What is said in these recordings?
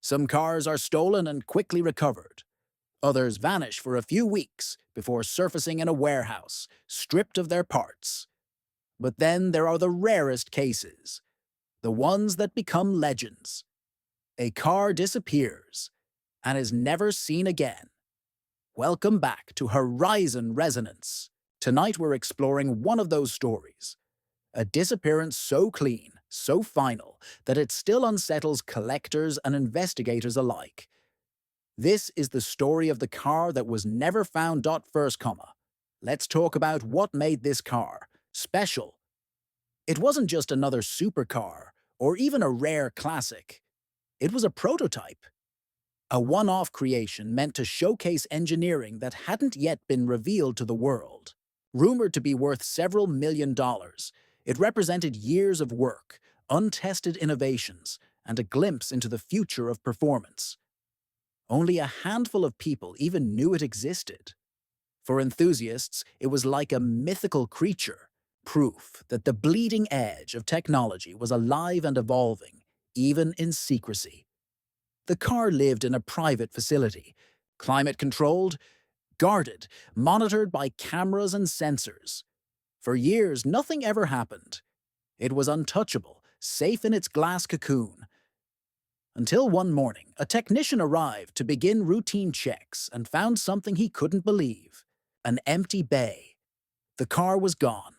Some cars are stolen and quickly recovered. Others vanish for a few weeks before surfacing in a warehouse, stripped of their parts. But then there are the rarest cases, the ones that become legends. A car disappears and is never seen again. Welcome back to Horizon Resonance. Tonight we're exploring one of those stories. A disappearance so clean, so final, that it still unsettles collectors and investigators alike. This is the story of the car that was never found. First, comma. Let's talk about what made this car special. It wasn't just another supercar or even a rare classic. It was a prototype. A one-off creation meant to showcase engineering that hadn't yet been revealed to the world. Rumored to be worth several $1 million, it represented years of work, untested innovations, and a glimpse into the future of performance. Only a handful of people even knew it existed. For enthusiasts, it was like a mythical creature, proof that the bleeding edge of technology was alive and evolving, even in secrecy. The car lived in a private facility, climate-controlled, guarded, monitored by cameras and sensors. For years, nothing ever happened. It was untouchable, safe in its glass cocoon. Until one morning, a technician arrived to begin routine checks and found something he couldn't believe: an empty bay. The car was gone.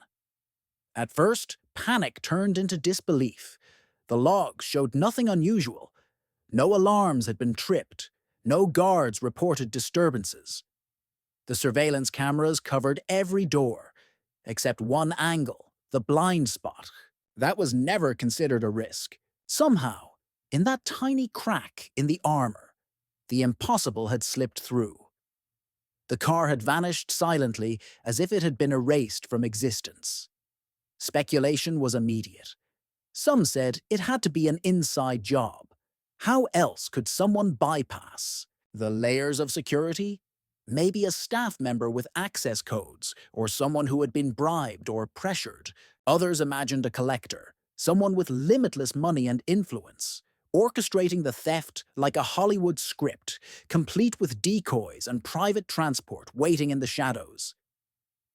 At first, panic turned into disbelief. The logs showed nothing unusual. No alarms had been tripped. No guards reported disturbances. The surveillance cameras covered every door, except one angle, the blind spot. That was never considered a risk. Somehow, in that tiny crack in the armor, the impossible had slipped through. The car had vanished silently, as if it had been erased from existence. Speculation was immediate. Some said it had to be an inside job. How else could someone bypass the layers of security? Maybe a staff member with access codes, or someone who had been bribed or pressured. Others imagined a collector, someone with limitless money and influence, orchestrating the theft like a Hollywood script, complete with decoys and private transport waiting in the shadows.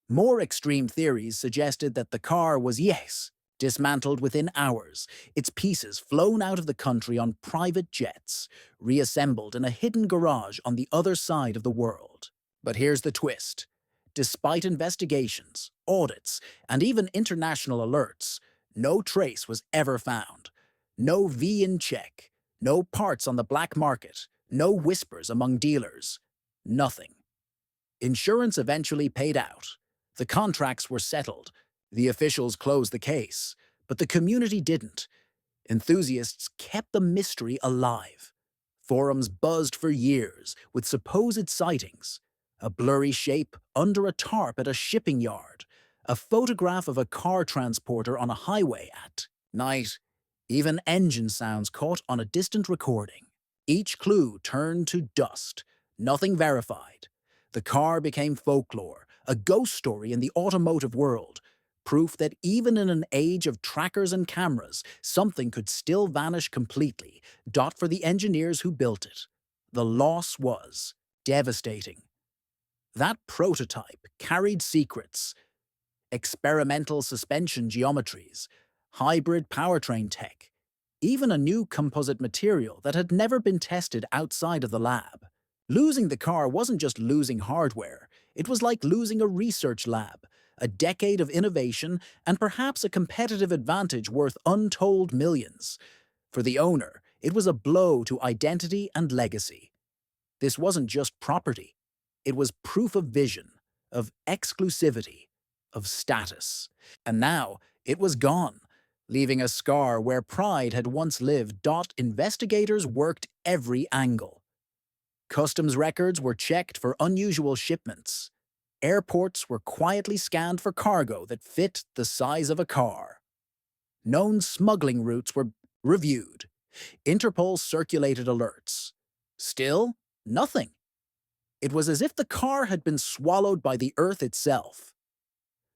More extreme theories suggested that the car was, yes, dismantled within hours, its pieces flown out of the country on private jets, reassembled in a hidden garage on the other side of the world. But here's the twist. Despite investigations, audits, and even international alerts, no trace was ever found. No V in check, no parts on the black market, no whispers among dealers. Nothing. Insurance eventually paid out. The contracts were settled. The officials closed the case, but the community didn't. Enthusiasts kept the mystery alive. Forums buzzed for years with supposed sightings: a blurry shape under a tarp at a shipping yard, a photograph of a car transporter on a highway at night, even engine sounds caught on a distant recording. Each clue turned to dust, nothing verified. The car became folklore, a ghost story in the automotive world, proof that even in an age of trackers and cameras, something could still vanish completely. For the engineers who built it, the loss was devastating. That prototype carried secrets: experimental suspension geometries, hybrid powertrain tech, even a new composite material that had never been tested outside of the lab. Losing the car wasn't just losing hardware, it was like losing a research lab, a decade of innovation, and perhaps a competitive advantage worth untold millions. For the owner, it was a blow to identity and legacy. This wasn't just property. It was proof of vision, of exclusivity, of status. And now, it was gone, leaving a scar where pride had once lived. Investigators worked every angle. Customs records were checked for unusual shipments. Airports were quietly scanned for cargo that fit the size of a car. Known smuggling routes were reviewed. Interpol circulated alerts. Still, nothing. It was as if the car had been swallowed by the earth itself.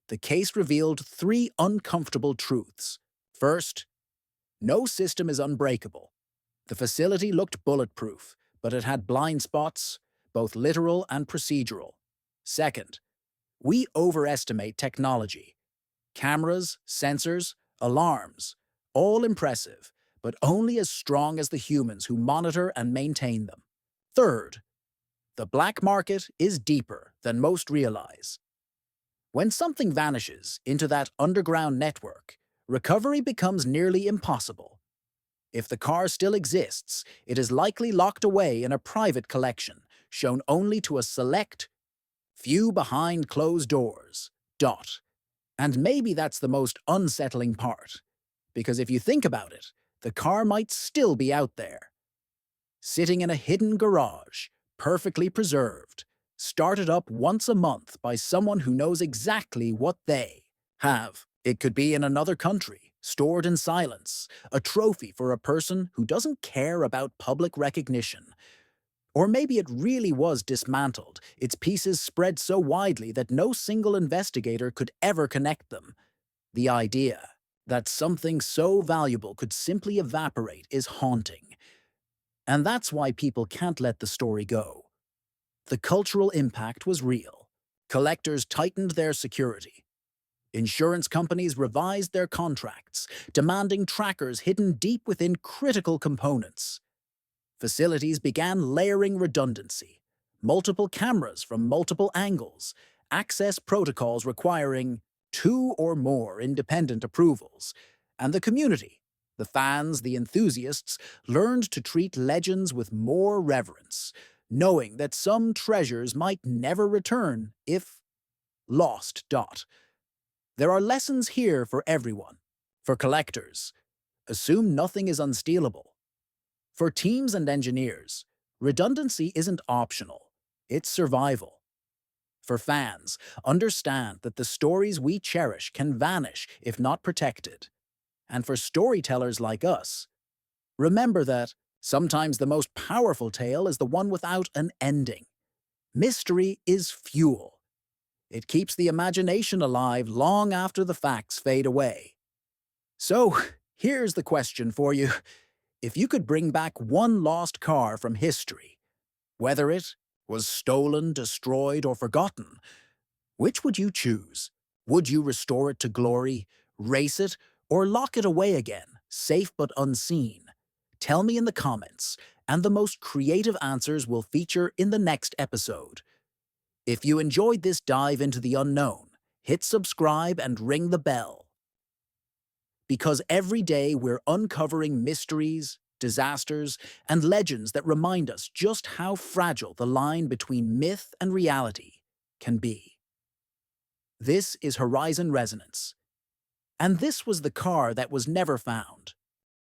The case revealed three uncomfortable truths. First, no system is unbreakable. The facility looked bulletproof, but it had blind spots, both literal and procedural. Second, we overestimate technology. Cameras, sensors, alarms, all impressive, but only as strong as the humans who monitor and maintain them. Third, the black market is deeper than most realize. When something vanishes into that underground network, recovery becomes nearly impossible. If the car still exists, it is likely locked away in a private collection, shown only to a select few behind closed doors. Dot. And maybe that's the most unsettling part. Because if you think about it, the car might still be out there, sitting in a hidden garage, perfectly preserved, started up once a month by someone who knows exactly what they have. It could be in another country, stored in silence, a trophy for a person who doesn't care about public recognition. Or maybe it really was dismantled, its pieces spread so widely that no single investigator could ever connect them. The idea that something so valuable could simply evaporate is haunting. And that's why people can't let the story go. The cultural impact was real. Collectors tightened their security. Insurance companies revised their contracts, demanding trackers hidden deep within critical components. Facilities began layering redundancy, multiple cameras from multiple angles, access protocols requiring two or more independent approvals, and the community, the fans, the enthusiasts, learned to treat legends with more reverence, knowing that some treasures might never return if lost. There are lessons here for everyone. For collectors, assume nothing is unstealable. For teams and engineers, redundancy isn't optional, it's survival. For fans, understand that the stories we cherish can vanish if not protected. And for storytellers like us, remember that sometimes the most powerful tale is the one without an ending. Mystery is fuel. It keeps the imagination alive long after the facts fade away. So, here's the question for you. If you could bring back one lost car from history, whether it was stolen, destroyed, or forgotten, which would you choose? Would you restore it to glory, race it, or lock it away again, safe but unseen? Tell me in the comments, and the most creative answers will feature in the next episode. If you enjoyed this dive into the unknown, hit subscribe and ring the bell. Because every day we're uncovering mysteries, disasters, and legends that remind us just how fragile the line between myth and reality can be. This is Horizon Resonance. And this was the car that was never found.